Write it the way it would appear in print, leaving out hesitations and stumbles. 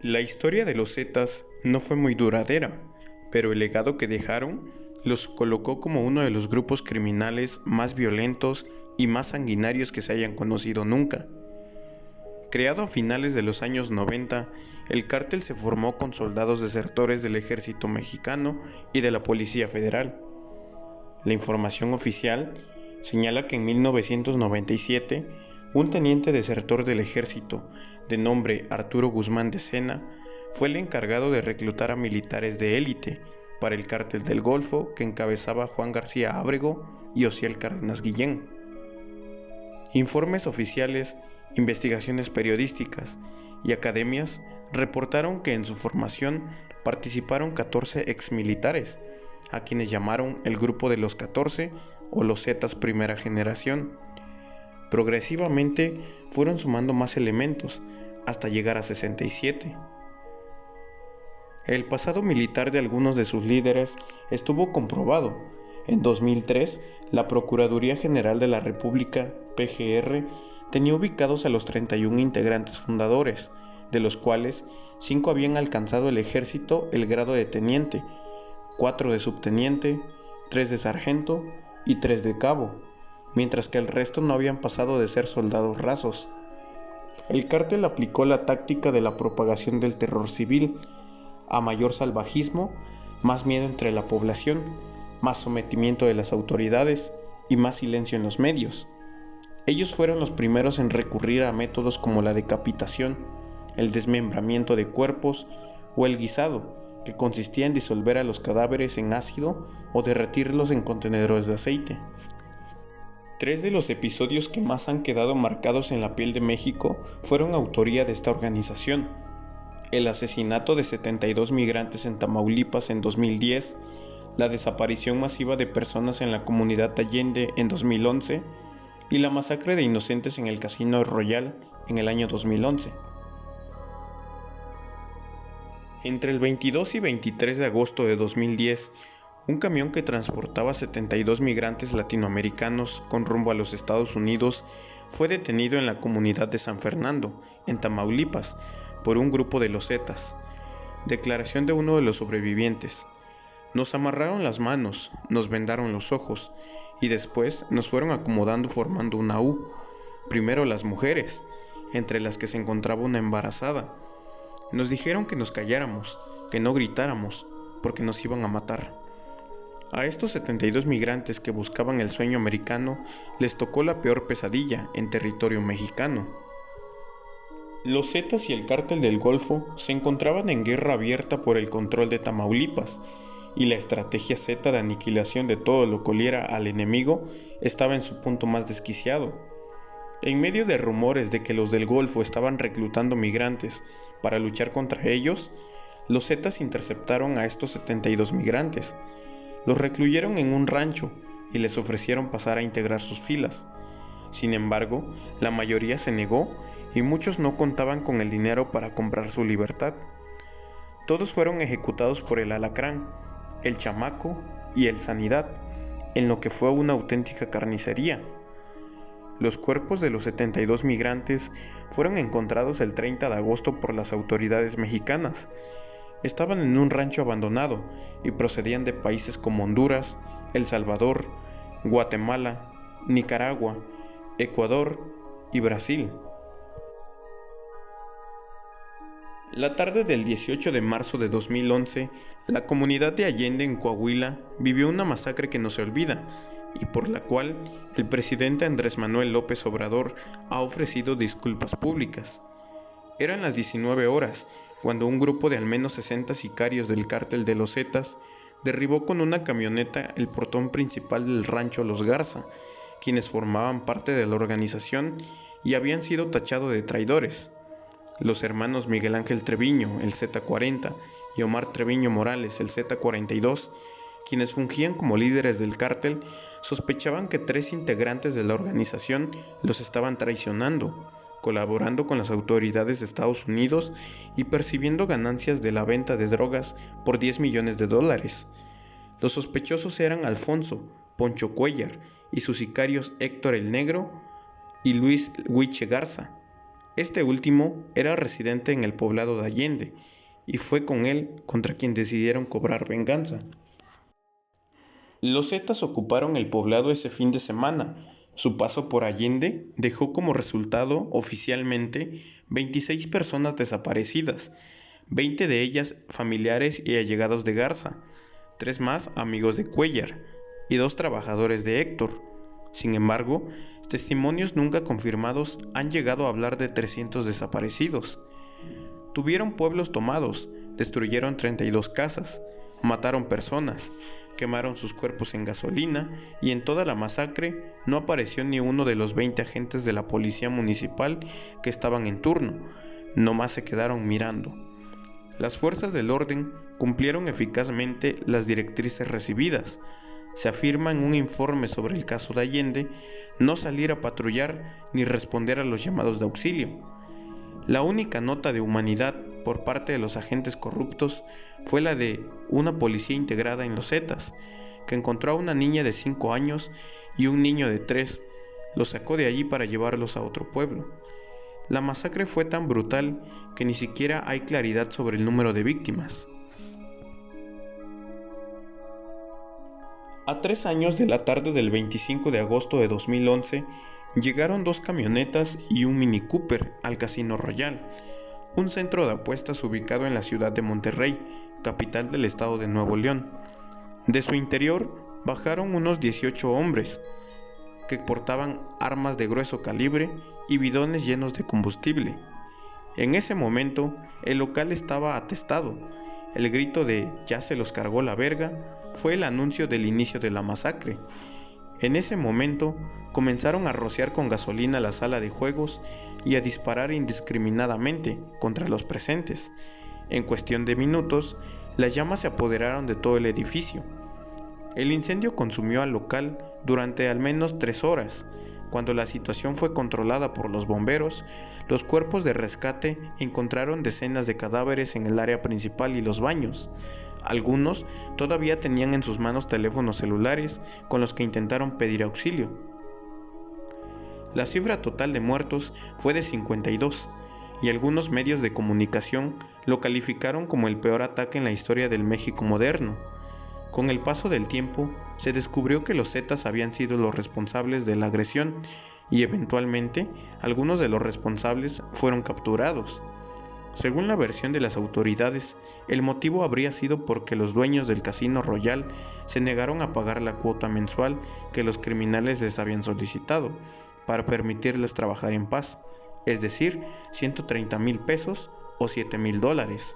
La historia de los Zetas no fue muy duradera, pero el legado que dejaron los colocó como uno de los grupos criminales más violentos y más sanguinarios que se hayan conocido nunca. Creado a finales de los años 90, el cártel se formó con soldados desertores del ejército mexicano y de la Policía Federal. La información oficial señala que en 1997, un teniente desertor del ejército, de nombre Arturo Guzmán de Sena, fue el encargado de reclutar a militares de élite para el cártel del Golfo que encabezaba Juan García Ábrego y Osiel Cárdenas Guillén. Informes oficiales, investigaciones periodísticas y academias reportaron que en su formación participaron 14 exmilitares, a quienes llamaron el Grupo de los 14 o los Zetas Primera Generación. Progresivamente fueron sumando más elementos, hasta llegar a 67. El pasado militar de algunos de sus líderes estuvo comprobado. En 2003, la Procuraduría General de la República, PGR, tenía ubicados a los 31 integrantes fundadores, de los cuales 5 habían alcanzado el ejército el grado de teniente, 4 de subteniente, 3 de sargento y 3 de cabo, mientras que el resto no habían pasado de ser soldados rasos. El cártel aplicó la táctica de la propagación del terror civil. A mayor salvajismo, más miedo entre la población, más sometimiento de las autoridades y más silencio en los medios. Ellos fueron los primeros en recurrir a métodos como la decapitación, el desmembramiento de cuerpos o el guisado, que consistía en disolver a los cadáveres en ácido o derretirlos en contenedores de aceite. 3 de los episodios que más han quedado marcados en la piel de México fueron autoría de esta organización: el asesinato de 72 migrantes en Tamaulipas en 2010, la desaparición masiva de personas en la comunidad de Allende en 2011 y la masacre de inocentes en el Casino Royal en el año 2011. Entre el 22 y 23 de agosto de 2010, un camión que transportaba 72 migrantes latinoamericanos con rumbo a los Estados Unidos fue detenido en la comunidad de San Fernando, en Tamaulipas, por un grupo de los Zetas. Declaración de uno de los sobrevivientes: nos amarraron las manos, nos vendaron los ojos y después nos fueron acomodando formando una U. Primero las mujeres, entre las que se encontraba una embarazada. Nos dijeron que nos calláramos, que no gritáramos, porque nos iban a matar. A estos 72 migrantes que buscaban el sueño americano les tocó la peor pesadilla en territorio mexicano. Los Zetas y el Cártel del Golfo se encontraban en guerra abierta por el control de Tamaulipas, y la estrategia Zeta de aniquilación de todo lo que oliera al enemigo estaba en su punto más desquiciado. En medio de rumores de que los del Golfo estaban reclutando migrantes para luchar contra ellos, los Zetas interceptaron a estos 72 migrantes. Los recluyeron en un rancho y les ofrecieron pasar a integrar sus filas. Sin embargo, la mayoría se negó y muchos no contaban con el dinero para comprar su libertad. Todos fueron ejecutados por el Alacrán, el Chamaco y el Sanidad, en lo que fue una auténtica carnicería. Los cuerpos de los 72 migrantes fueron encontrados el 30 de agosto por las autoridades mexicanas. Estaban en un rancho abandonado y procedían de países como Honduras, El Salvador, Guatemala, Nicaragua, Ecuador y Brasil. La tarde del 18 de marzo de 2011, la comunidad de Allende en Coahuila vivió una masacre que no se olvida y por la cual el presidente Andrés Manuel López Obrador ha ofrecido disculpas públicas. Eran las 19 horas cuando un grupo de al menos 60 sicarios del cártel de los Zetas derribó con una camioneta el portón principal del rancho Los Garza, quienes formaban parte de la organización y habían sido tachados de traidores. Los hermanos Miguel Ángel Treviño, el Z40, y Omar Treviño Morales, el Z42, quienes fungían como líderes del cártel, sospechaban que 3 integrantes de la organización los estaban traicionando, colaborando con las autoridades de Estados Unidos y percibiendo ganancias de la venta de drogas por $10 millones. Los sospechosos eran Alfonso Poncho Cuellar y sus sicarios Héctor el Negro y Luis Huiche Garza. Este último era residente en el poblado de Allende, y fue con él contra quien decidieron cobrar venganza. Los zetas ocuparon el poblado ese fin de semana. Su paso por Allende dejó como resultado, oficialmente, 26 personas desaparecidas, 20 de ellas familiares y allegados de Garza, 3 más amigos de Cuéllar y 2 trabajadores de Héctor. Sin embargo, testimonios nunca confirmados han llegado a hablar de 300 desaparecidos. Tuvieron pueblos tomados, destruyeron 32 casas, mataron personas, quemaron sus cuerpos en gasolina y en toda la masacre no apareció ni uno de los 20 agentes de la policía municipal que estaban en turno, nomás se quedaron mirando. Las fuerzas del orden cumplieron eficazmente las directrices recibidas. Se afirma en un informe sobre el caso de Allende no salir a patrullar ni responder a los llamados de auxilio. La única nota de humanidad por parte de los agentes corruptos fue la de una policía integrada en los Zetas, que encontró a una niña de 5 años y un niño de 3, los sacó de allí para llevarlos a otro pueblo. La masacre fue tan brutal que ni siquiera hay claridad sobre el número de víctimas. A 3 años de la tarde del 25 de agosto de 2011, llegaron 2 camionetas y un Mini Cooper al Casino Royal, un centro de apuestas ubicado en la ciudad de Monterrey, capital del estado de Nuevo León. De su interior bajaron unos 18 hombres, que portaban armas de grueso calibre y bidones llenos de combustible. En ese momento, el local estaba atestado. El grito de "ya se los cargó la verga" fue el anuncio del inicio de la masacre. En ese momento, comenzaron a rociar con gasolina la sala de juegos y a disparar indiscriminadamente contra los presentes. En cuestión de minutos, las llamas se apoderaron de todo el edificio. El incendio consumió al local durante al menos 3 horas. Cuando la situación fue controlada por los bomberos, los cuerpos de rescate encontraron decenas de cadáveres en el área principal y los baños. Algunos todavía tenían en sus manos teléfonos celulares con los que intentaron pedir auxilio. La cifra total de muertos fue de 52, y algunos medios de comunicación lo calificaron como el peor ataque en la historia del México moderno. Con el paso del tiempo, se descubrió que los Zetas habían sido los responsables de la agresión y eventualmente algunos de los responsables fueron capturados. Según la versión de las autoridades, el motivo habría sido porque los dueños del Casino Royal se negaron a pagar la cuota mensual que los criminales les habían solicitado para permitirles trabajar en paz, es decir, 130,000 pesos o $7,000.